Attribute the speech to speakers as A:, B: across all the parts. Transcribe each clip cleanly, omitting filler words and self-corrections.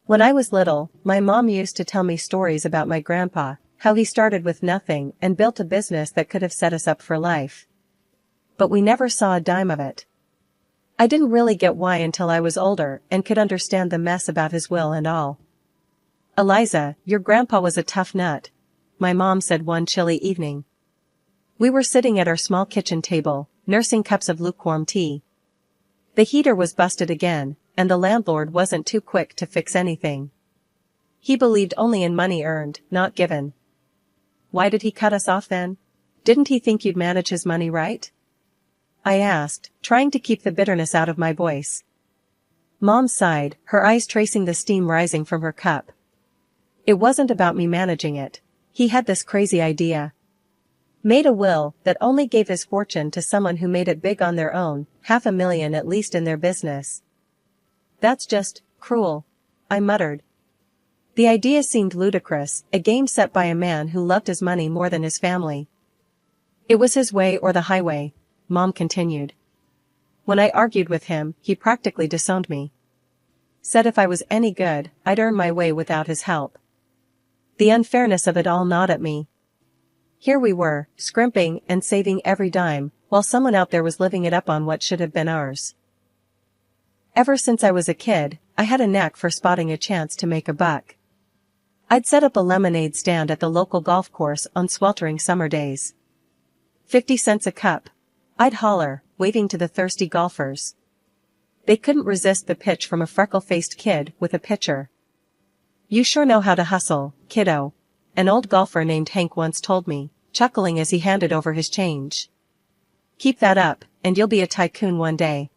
A: When I was little, my mom used to tell me stories about my grandpa, how he started with nothing and built a business that could have set us up for life. But we never saw a dime of it. I didn't really get why until I was older and could understand the mess about his will and all. "Eliza, your grandpa was a tough nut," my mom said one chilly evening. We were sitting at our small kitchen table, nursing cups of lukewarm tea. The heater was busted again, and the landlord wasn't too quick to fix anything. He believed only in money earned, not given. "Why did he cut us off then? Didn't he think you'd manage his money right?" I asked, trying to keep the bitterness out of my voice. Mom sighed, her eyes tracing the steam rising from her cup. "It wasn't about me managing it. He had this crazy idea. Made a will that only gave his fortune to someone who made it big on their own, $500,000 at least in their business." "That's just cruel," I muttered. The idea seemed ludicrous, a game set by a man who loved his money more than his family. "It was his way or the highway," Mom continued. "When I argued with him, he practically disowned me. Said if I was any good, I'd earn my way without his help. The unfairness of it all gnawed at me. Here we were, scrimping and saving every dime, while someone out there was living it up on what should have been ours. Ever since I was a kid, I had a knack for spotting a chance to make a buck. I'd set up a lemonade stand at the local golf course on sweltering summer days. 50 cents a cup. I'd holler, waving to the thirsty golfers. They couldn't resist the pitch from a freckle-faced kid with a pitcher. "You sure know how to hustle, kiddo," an old golfer named Hank once told me, chuckling as he handed over his change. "Keep that up, and you'll be a tycoon one day."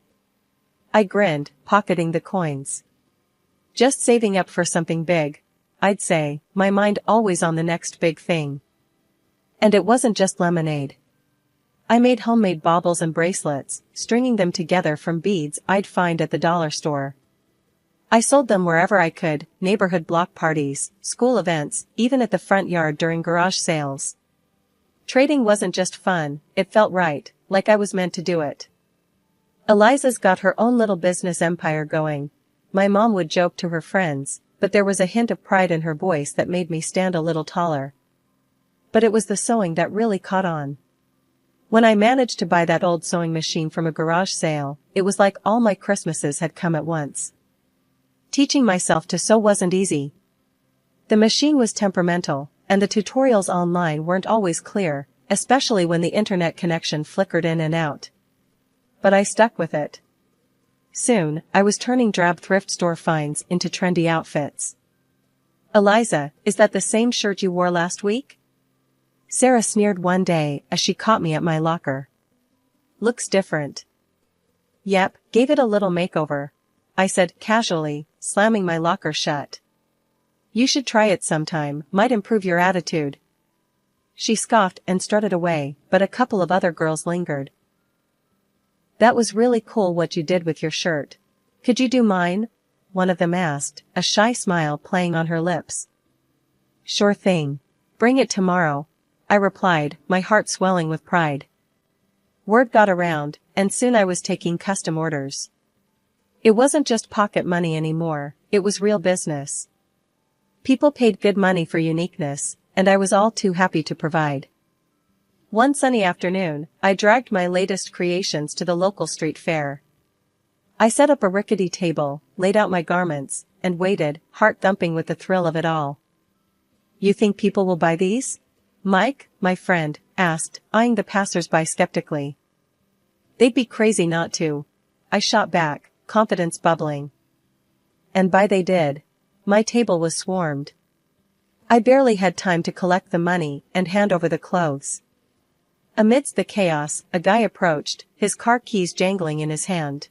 A: I grinned, pocketing the coins. "Just saving up for something big," I'd say, my mind always on the next big thing. And it wasn't just lemonade. I made homemade baubles and bracelets, stringing them together from beads I'd find at the dollar store. I sold them wherever I could, neighborhood block parties, school events, even at the front yard during garage sales. Trading wasn't just fun, it felt right, like I was meant to do it. "Eliza's got her own little business empire going," my mom would joke to her friends, but there was a hint of pride in her voice that made me stand a little taller. But it was the sewing that really caught on. When I managed to buy that old sewing machine from a garage sale, it was like all my Christmases had come at once. Teaching myself to sew wasn't easy. The machine was temperamental, and the tutorials online weren't always clear, especially when the internet connection flickered in and out. But I stuck with it. Soon, I was turning drab thrift store finds into trendy outfits. "Eliza, is that the same shirt you wore last week?" Sarah sneered one day as she caught me at my locker. "Looks different." "Yep, gave it a little makeover," I said casually, slamming my locker shut. "You should try it sometime, might improve your attitude." She scoffed and strutted away, but a couple of other girls lingered. "That was really cool what you did with your shirt. Could you do mine?" one of them asked, a shy smile playing on her lips. "Sure thing. Bring it tomorrow," I replied, my heart swelling with pride. Word got around, and soon I was taking custom orders. It wasn't just pocket money anymore, it was real business. People paid good money for uniqueness, and I was all too happy to provide. One sunny afternoon, I dragged my latest creations to the local street fair. I set up a rickety table, laid out my garments, and waited, heart thumping with the thrill of it all. "You think people will buy these?" Mike, my friend, asked, eyeing the passers-by skeptically. "They'd be crazy not to," I shot back, confidence bubbling. And buy they did. My table was swarmed. I barely had time to collect the money and hand over the clothes. Amidst the chaos, a guy approached, his car keys jangling in his hand.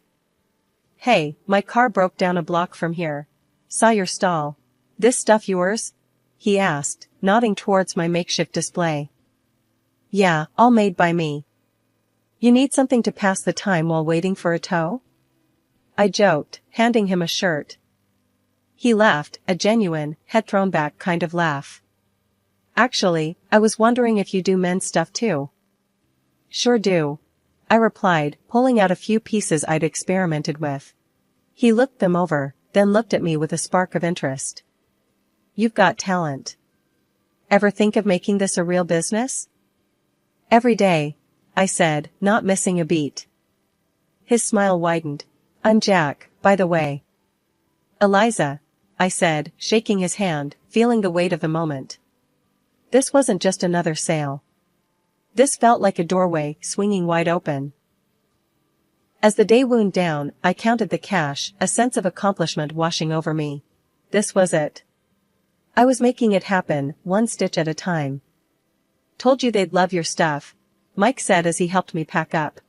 A: "Hey, my car broke down a block from here. Saw your stall. This stuff yours?" he asked, nodding towards my makeshift display. "Yeah, all made by me." "You need something to pass the time while waiting for a tow?" I joked, handing him a shirt. He laughed, a genuine, head-thrown-back kind of laugh. "Actually, I was wondering if you do men's stuff too." "Sure do," I replied, pulling out a few pieces I'd experimented with. He looked them over, then looked at me with a spark of interest. You've got talent. Ever think of making this a real business? Every day, I said, not missing a beat. His smile widened. I'm Jack, by the way. Eliza, I said, shaking his hand, feeling the weight of the moment. This wasn't just another sale. This felt like a doorway, swinging wide open. As the day wound down, I counted the cash, a sense of accomplishment washing over me. This was it. I was making it happen, one stitch at a time. Told you they'd love your stuff, Mike said as he helped me pack up.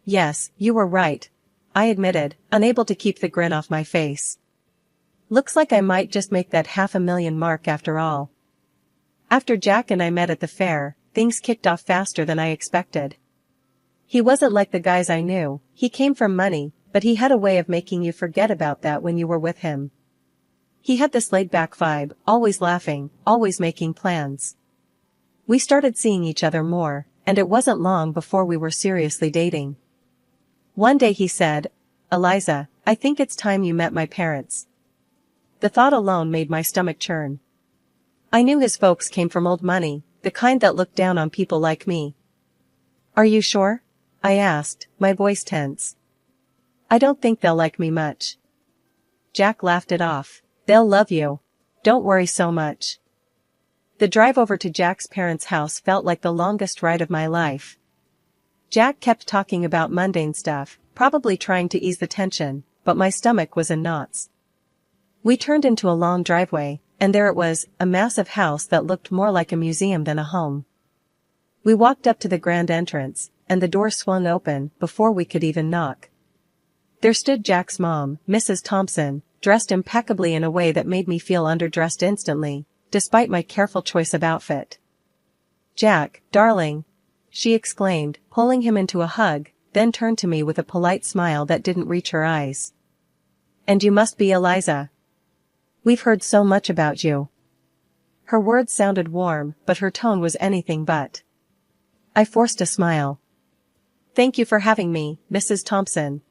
A: Yes, you were right, I admitted, unable to keep the grin off my face. Looks like I might just make that $500,000 mark after all. After Jack and I met at the fair, things kicked off faster than I expected. He wasn't like the guys I knew, he came from money, but he had a way of making you forget about that when you were with him. He had this laid-back vibe, always laughing, always making plans. We started seeing each other more, and it wasn't long before we were seriously dating. One day he said, Eliza, I think it's time you met my parents. The thought alone made my stomach churn. I knew his folks came from old money, the kind that looked down on people like me. Are you sure? I asked, my voice tense. I don't think they'll like me much. Jack laughed it off. They'll love you. Don't worry so much. The drive over to Jack's parents' house felt like the longest ride of my life. Jack kept talking about mundane stuff, probably trying to ease the tension, but my stomach was in knots. We turned into a long driveway, and there it was, a massive house that looked more like a museum than a home. We walked up to the grand entrance, and the door swung open before we could even knock. There stood Jack's mom, Mrs. Thompson, dressed impeccably in a way that made me feel underdressed instantly, despite my careful choice of outfit. Jack, darling, she exclaimed, pulling him into a hug, then turned to me with a polite smile that didn't reach her eyes. And you must be Eliza. We've heard so much about you. Her words sounded warm, but her tone was anything but. I forced a smile. Thank you for having me, Mrs. Thompson.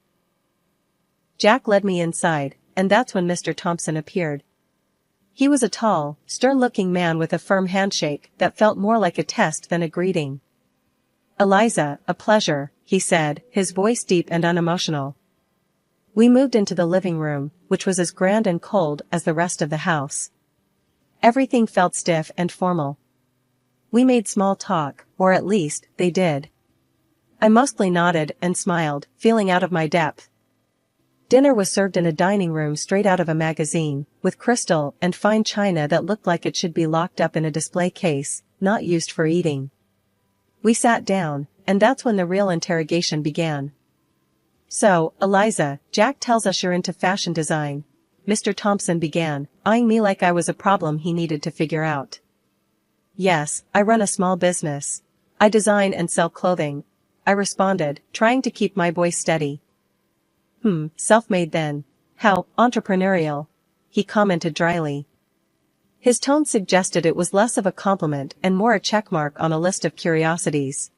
A: Jack led me inside, and that's when Mr. Thompson appeared. He was a tall, stern-looking man with a firm handshake that felt more like a test than a greeting. Eliza, a pleasure, he said, his voice deep and unemotional. We moved into the living room, which was as grand and cold as the rest of the house. Everything felt stiff and formal. We made small talk, or at least, they did. I mostly nodded and smiled, feeling out of my depth. Dinner was served in a dining room straight out of a magazine, with crystal and fine china that looked like it should be locked up in a display case, not used for eating. We sat down, and that's when the real interrogation began. So, Eliza, Jack tells us you're into fashion design, Mr. Thompson began, eyeing me like I was a problem he needed to figure out. Yes, I run a small business. I design and sell clothing, I responded, trying to keep my voice steady. Self-made then. How entrepreneurial, he commented dryly. His tone suggested it was less of a compliment and more a checkmark on a list of curiosities.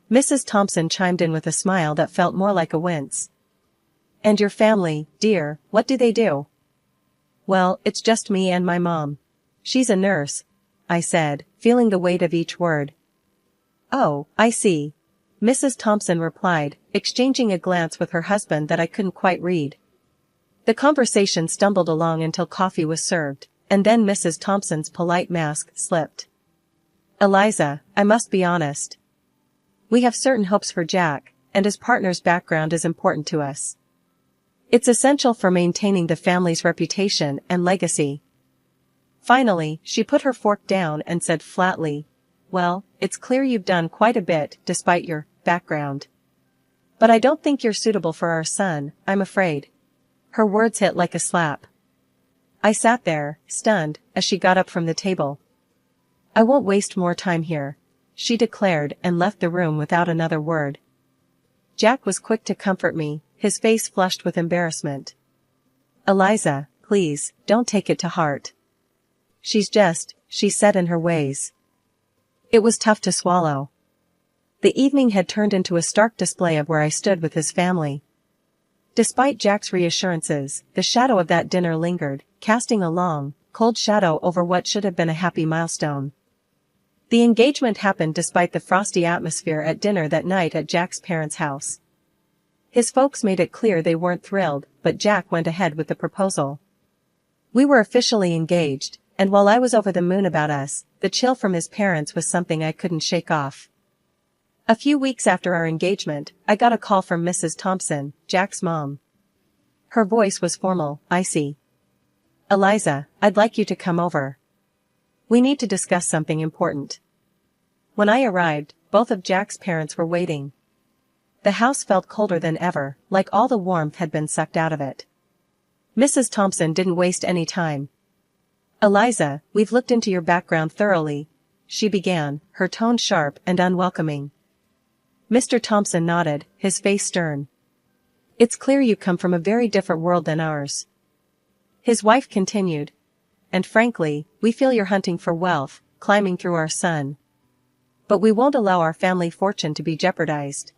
A: Mrs. Thompson chimed in with a smile that felt more like a wince. And your family, dear, what do they do? Well, it's just me and my mom. She's a nurse, I said, feeling the weight of each word. Oh, I see, Mrs. Thompson replied, exchanging a glance with her husband that I couldn't quite read. The conversation stumbled along until coffee was served, and then Mrs. Thompson's polite mask slipped. Eliza, I must be honest. We have certain hopes for Jack, and his partner's background is important to us. It's essential for maintaining the family's reputation and legacy. Finally, she put her fork down and said flatly, well, it's clear you've done quite a bit despite your background. But I don't think you're suitable for our son, I'm afraid. Her words hit like a slap. I sat there, stunned, as she got up from the table. I won't waste more time here, she declared and left the room without another word. Jack was quick to comfort me, his face flushed with embarrassment. Eliza, please, don't take it to heart. She's just, she's set in her ways. It was tough to swallow. The evening had turned into a stark display of where I stood with his family. Despite Jack's reassurances, the shadow of that dinner lingered, casting a long, cold shadow over what should have been a happy milestone. The engagement happened despite the frosty atmosphere at dinner that night at Jack's parents' house. His folks made it clear they weren't thrilled, but Jack went ahead with the proposal. We were officially engaged, and while I was over the moon about us, the chill from his parents was something I couldn't shake off. A few weeks after our engagement, I got a call from Mrs. Thompson, Jack's mom. Her voice was formal. "I see. Eliza, I'd like you to come over. We need to discuss something important." When I arrived, both of Jack's parents were waiting. The house felt colder than ever, like all the warmth had been sucked out of it. Mrs. Thompson didn't waste any time. "Eliza, we've looked into your background thoroughly," she began, her tone sharp and unwelcoming. Mr. Thompson nodded, his face stern. "It's clear you come from a very different world than ours." His wife continued. "And frankly, we feel you're hunting for wealth, climbing through our son. But we won't allow our family fortune to be jeopardized."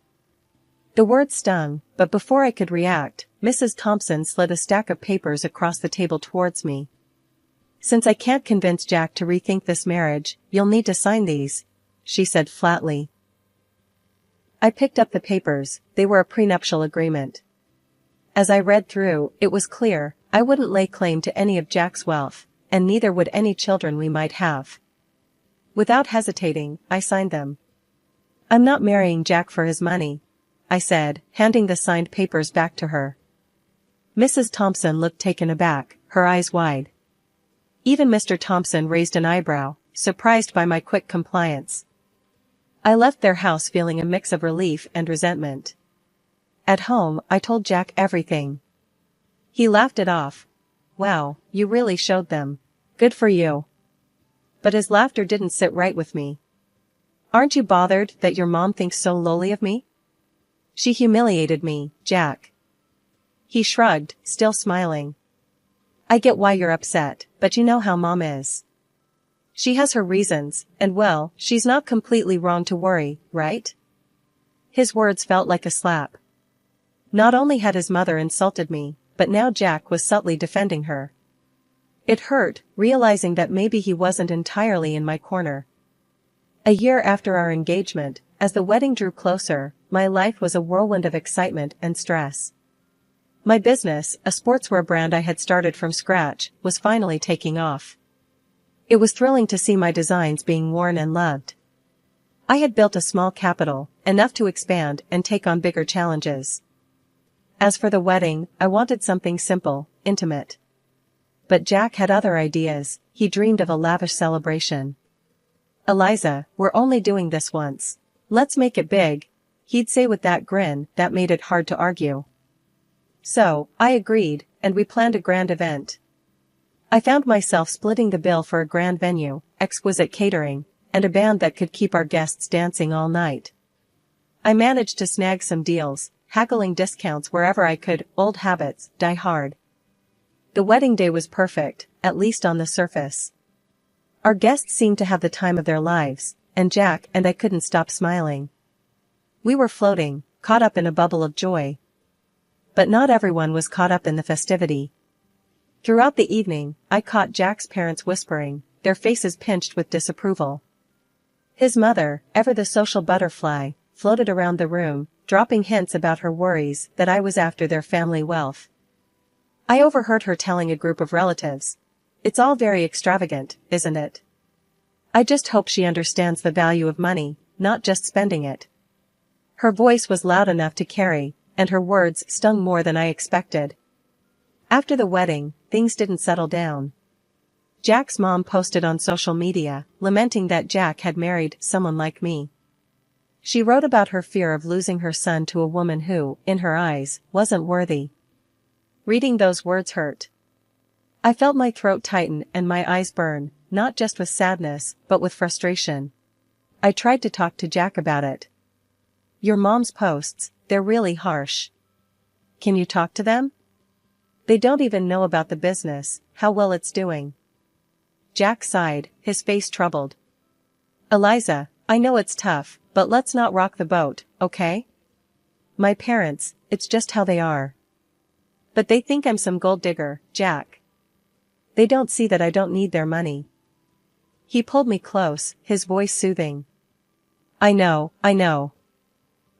A: The words stung, but before I could react, Mrs. Thompson slid a stack of papers across the table towards me. "Since I can't convince Jack to rethink this marriage, you'll need to sign these," she said flatly. I picked up the papers. They were a prenuptial agreement. As I read through, it was clear, I wouldn't lay claim to any of Jack's wealth, and neither would any children we might have. Without hesitating, I signed them. "I'm not marrying Jack for his money," I said, handing the signed papers back to her. Mrs. Thompson looked taken aback, her eyes wide. Even Mr. Thompson raised an eyebrow, surprised by my quick compliance. I left their house feeling a mix of relief and resentment. At home, I told Jack everything. He laughed it off. "Wow, you really showed them. Good for you." But his laughter didn't sit right with me. "Aren't you bothered that your mom thinks so lowly of me? She humiliated me, Jack." He shrugged, still smiling. "I get why you're upset, but you know how Mom is. She has her reasons, and well, she's not completely wrong to worry, right?" His words felt like a slap. Not only had his mother insulted me, but now Jack was subtly defending her. It hurt, realizing that maybe he wasn't entirely in my corner. A year after our engagement, as the wedding drew closer, my life was a whirlwind of excitement and stress. My business, a sportswear brand I had started from scratch, was finally taking off. It was thrilling to see my designs being worn and loved. I had built a small capital, enough to expand and take on bigger challenges. As for the wedding, I wanted something simple, intimate. But Jack had other ideas. He dreamed of a lavish celebration. "Eliza, we're only doing this once. Let's make it big," he'd say with that grin that made it hard to argue. So, I agreed, and we planned a grand event. I found myself splitting the bill for a grand venue, exquisite catering, and a band that could keep our guests dancing all night. I managed to snag some deals, haggling discounts wherever I could. Old habits die hard. The wedding day was perfect, at least on the surface. Our guests seemed to have the time of their lives, and Jack and I couldn't stop smiling. We were floating, caught up in a bubble of joy. But not everyone was caught up in the festivity. Throughout the evening, I caught Jack's parents whispering, their faces pinched with disapproval. His mother, ever the social butterfly, floated around the room, dropping hints about her worries that I was after their family wealth. I overheard her telling a group of relatives, "It's all very extravagant, isn't it? I just hope she understands the value of money, not just spending it." Her voice was loud enough to carry, and her words stung more than I expected. After the wedding, things didn't settle down. Jack's mom posted on social media, lamenting that Jack had married someone like me. She wrote about her fear of losing her son to a woman who, in her eyes, wasn't worthy. Reading those words hurt. I felt my throat tighten and my eyes burn, not just with sadness, but with frustration. I tried to talk to Jack about it. "Your mom's posts, they're really harsh. Can you talk to them? They don't even know about the business, how well it's doing." Jack sighed, his face troubled. "Eliza, I know it's tough, but let's not rock the boat, okay? My parents, it's just how they are. But they think I'm some gold digger, Jack. They don't see that I don't need their money. He pulled me close, his voice soothing. I know.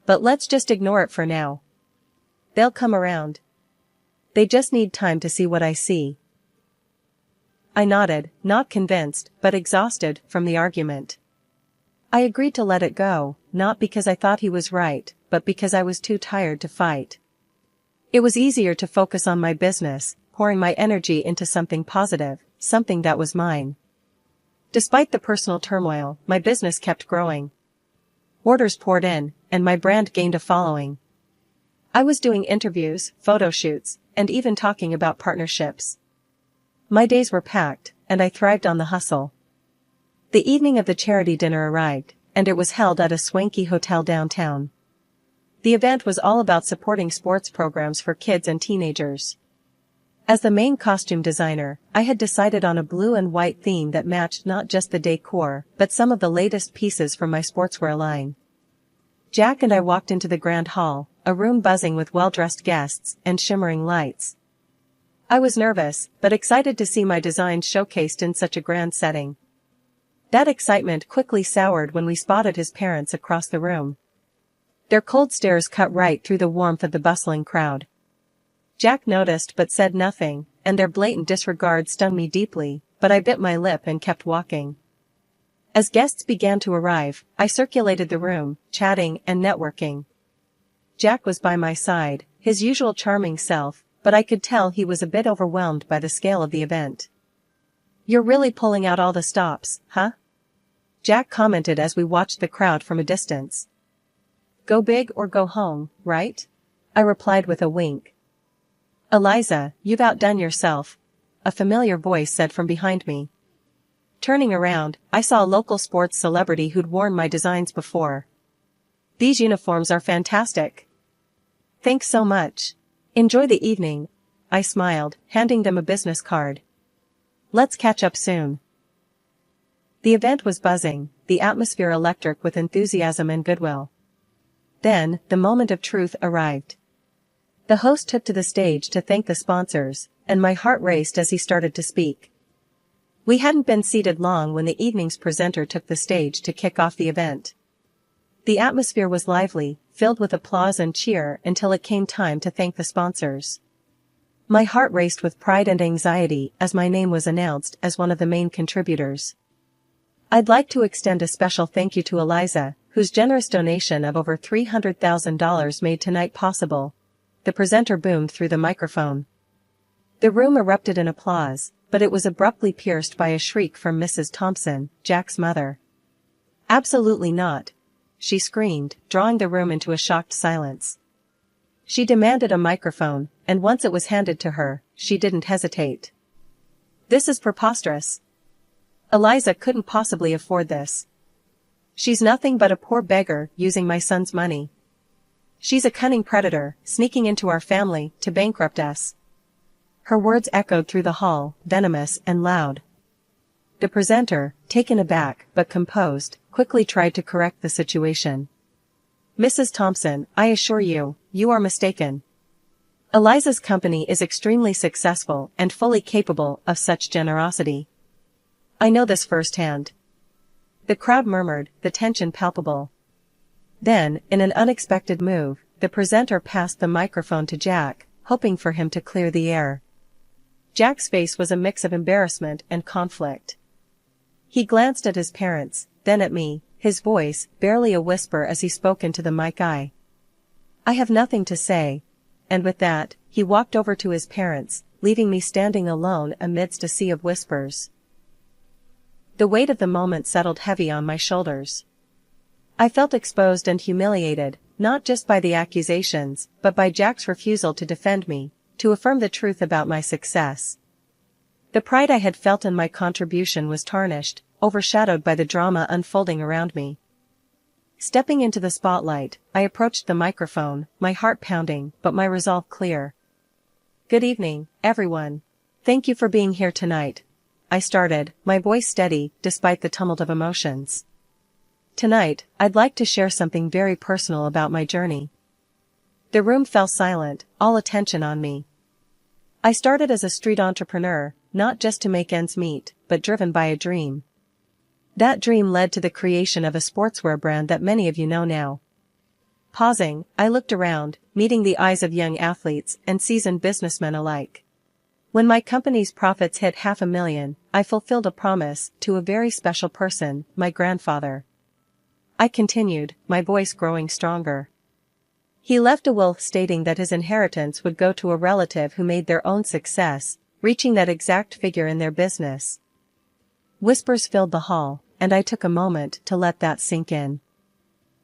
A: But let's just ignore it for now. They'll come around. They just need time to see what I see. I nodded, not convinced, but exhausted from the argument. I agreed to let it go, not because I thought he was right, but because I was too tired to fight. It was easier to focus on my business, pouring my energy into something positive, something that was mine. Despite the personal turmoil, my business kept growing. Orders poured in, and my brand gained a following. I was doing interviews, photo shoots, and even talking about partnerships. My days were packed, and I thrived on the hustle. The evening of the charity dinner arrived, and it was held at a swanky hotel downtown. The event was all about supporting sports programs for kids and teenagers. As the main costume designer, I had decided on a blue and white theme that matched not just the decor, but some of the latest pieces from my sportswear line. Jack and I walked into the grand hall, a room buzzing with well-dressed guests and shimmering lights. I was nervous, but excited to see my designs showcased in such a grand setting. That excitement quickly soured when we spotted his parents across the room. Their cold stares cut right through the warmth of the bustling crowd. Jack noticed but said nothing, and their blatant disregard stung me deeply, but I bit my lip and kept walking. As guests began to arrive, I circulated the room, chatting and networking. Jack was by my side, his usual charming self, but I could tell he was a bit overwhelmed by the scale of the event. You're really pulling out all the stops, huh? Jack commented as we watched the crowd from a distance. Go big or go home, right? I replied with a wink. Eliza, you've outdone yourself, a familiar voice said from behind me. Turning around, I saw a local sports celebrity who'd worn my designs before. These uniforms are fantastic. Thanks so much. Enjoy the evening, I smiled, handing them a business card. Let's catch up soon. The event was buzzing, the atmosphere electric with enthusiasm and goodwill. Then, the moment of truth arrived. The host took to the stage to thank the sponsors, and my heart raced as he started to speak. We hadn't been seated long when the evening's presenter took the stage to kick off the event. The atmosphere was lively, filled with applause and cheer until it came time to thank the sponsors. My heart raced with pride and anxiety as my name was announced as one of the main contributors. I'd like to extend a special thank you to Eliza, whose generous donation of over $300,000 made tonight possible. The presenter boomed through the microphone. The room erupted in applause, but it was abruptly pierced by a shriek from Mrs. Thompson, Jack's mother. Absolutely not, she screamed, drawing the room into a shocked silence. She demanded a microphone, and once it was handed to her, she didn't hesitate. This is preposterous. Eliza couldn't possibly afford this. She's nothing but a poor beggar using my son's money. She's a cunning predator, sneaking into our family to bankrupt us. Her words echoed through the hall, venomous and loud. The presenter, taken aback but composed, quickly tried to correct the situation. Mrs. Thompson, I assure you, you are mistaken. Eliza's company is extremely successful and fully capable of such generosity. I know this firsthand. The crowd murmured, the tension palpable. Then, in an unexpected move, the presenter passed the microphone to Jack, hoping for him to clear the air. Jack's face was a mix of embarrassment and conflict. He glanced at his parents, then at me, his voice barely a whisper as he spoke into the mic. I have nothing to say. And with that, he walked over to his parents, leaving me standing alone amidst a sea of whispers. The weight of the moment settled heavy on my shoulders. I felt exposed and humiliated, not just by the accusations, but by Jack's refusal to defend me, to affirm the truth about my success. The pride I had felt in my contribution was tarnished, overshadowed by the drama unfolding around me. Stepping into the spotlight, I approached the microphone, my heart pounding, but my resolve clear. Good evening, everyone. Thank you for being here tonight. I started, my voice steady, despite the tumult of emotions. Tonight, I'd like to share something very personal about my journey. The room fell silent, all attention on me. I started as a street entrepreneur, not just to make ends meet, but driven by a dream. That dream led to the creation of a sportswear brand that many of you know now. Pausing, I looked around, meeting the eyes of young athletes and seasoned businessmen alike. When my company's profits hit $500,000, I fulfilled a promise to a very special person, my grandfather. I continued, my voice growing stronger. He left a will stating that his inheritance would go to a relative who made their own success, reaching that exact figure in their business. Whispers filled the hall, and I took a moment to let that sink in.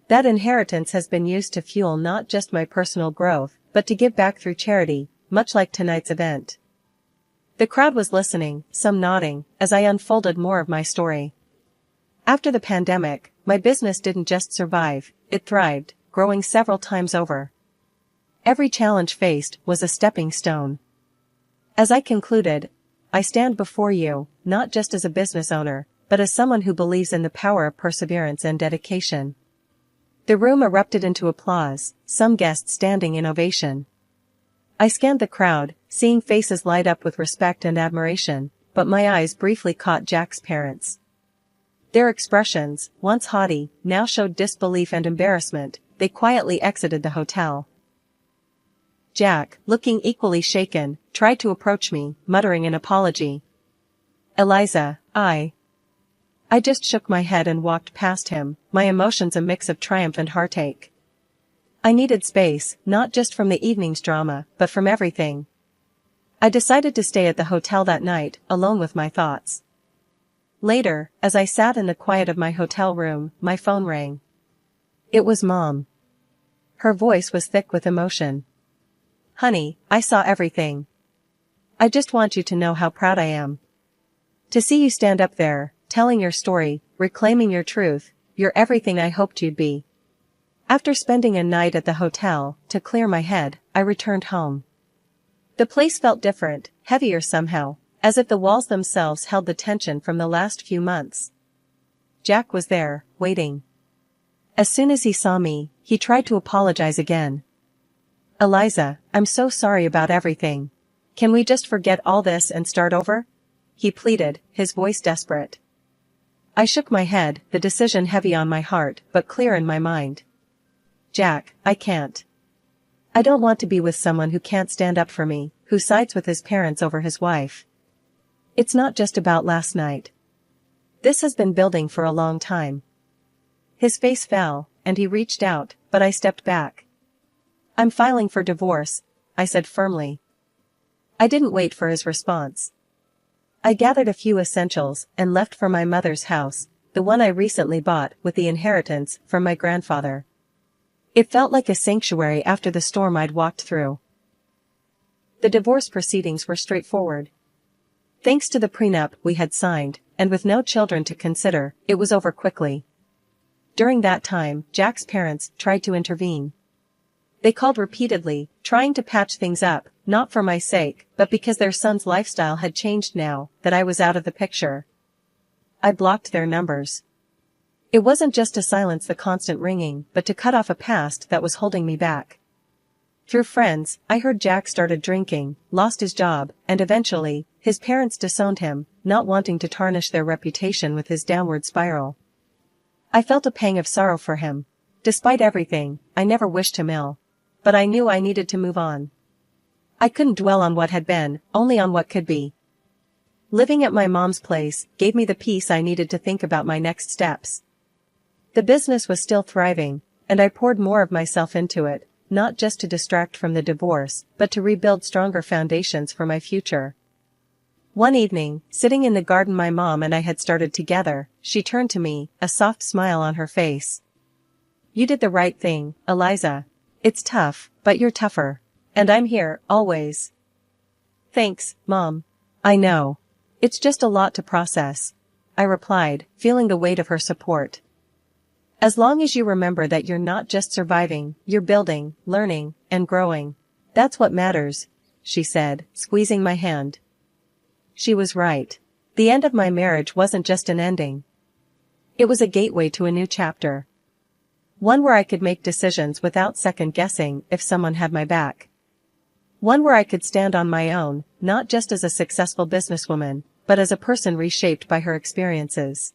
A: That inheritance has been used to fuel not just my personal growth, but to give back through charity, much like tonight's event. The crowd was listening, some nodding, as I unfolded more of my story. After the pandemic, my business didn't just survive, it thrived, growing several times over. Every challenge faced was a stepping stone. As I concluded, I stand before you, not just as a business owner, but as someone who believes in the power of perseverance and dedication. The room erupted into applause, some guests standing in ovation. I scanned the crowd, seeing faces light up with respect and admiration, but my eyes briefly caught Jack's parents. Their expressions, once haughty, now showed disbelief and embarrassment. They quietly exited the hotel. Jack, looking equally shaken, tried to approach me, muttering an apology. Eliza, I just shook my head and walked past him, my emotions a mix of triumph and heartache. I needed space, not just from the evening's drama, but from everything. I decided to stay at the hotel that night, alone with my thoughts. Later, as I sat in the quiet of my hotel room, my phone rang. It was Mom. Her voice was thick with emotion. Honey, I saw everything. I just want you to know how proud I am. To see you stand up there, telling your story, reclaiming your truth, you're everything I hoped you'd be. After spending a night at the hotel, to clear my head, I returned home. The place felt different, heavier somehow, as if the walls themselves held the tension from the last few months. Jack was there, waiting. As soon as he saw me, he tried to apologize again. Eliza, I'm so sorry about everything. Can we just forget all this and start over? He pleaded, his voice desperate. I shook my head, the decision heavy on my heart, but clear in my mind. Jack, I can't. I don't want to be with someone who can't stand up for me, who sides with his parents over his wife. It's not just about last night. This has been building for a long time. His face fell, and he reached out, but I stepped back. I'm filing for divorce, I said firmly. I didn't wait for his response. I gathered a few essentials and left for my mother's house, the one I recently bought with the inheritance from my grandfather. It felt like a sanctuary after the storm I'd walked through. The divorce proceedings were straightforward. Thanks to the prenup we had signed, and with no children to consider, it was over quickly. During that time, Jack's parents tried to intervene. They called repeatedly, trying to patch things up, not for my sake, but because their son's lifestyle had changed now that I was out of the picture. I blocked their numbers. It wasn't just to silence the constant ringing, but to cut off a past that was holding me back. Through friends, I heard Jack started drinking, lost his job, and eventually, his parents disowned him, not wanting to tarnish their reputation with his downward spiral. I felt a pang of sorrow for him. Despite everything, I never wished him ill. But I knew I needed to move on. I couldn't dwell on what had been, only on what could be. Living at my mom's place gave me the peace I needed to think about my next steps. The business was still thriving, and I poured more of myself into it, not just to distract from the divorce, but to rebuild stronger foundations for my future. One evening, sitting in the garden my mom and I had started together, she turned to me, a soft smile on her face. You did the right thing, Eliza. It's tough, but you're tougher. And I'm here, always. Thanks, Mom. I know. It's just a lot to process, I replied, feeling the weight of her support. As long as you remember that you're not just surviving, you're building, learning, and growing. That's what matters, she said, squeezing my hand. She was right. The end of my marriage wasn't just an ending. It was a gateway to a new chapter. One where I could make decisions without second-guessing if someone had my back. One where I could stand on my own, not just as a successful businesswoman, but as a person reshaped by her experiences.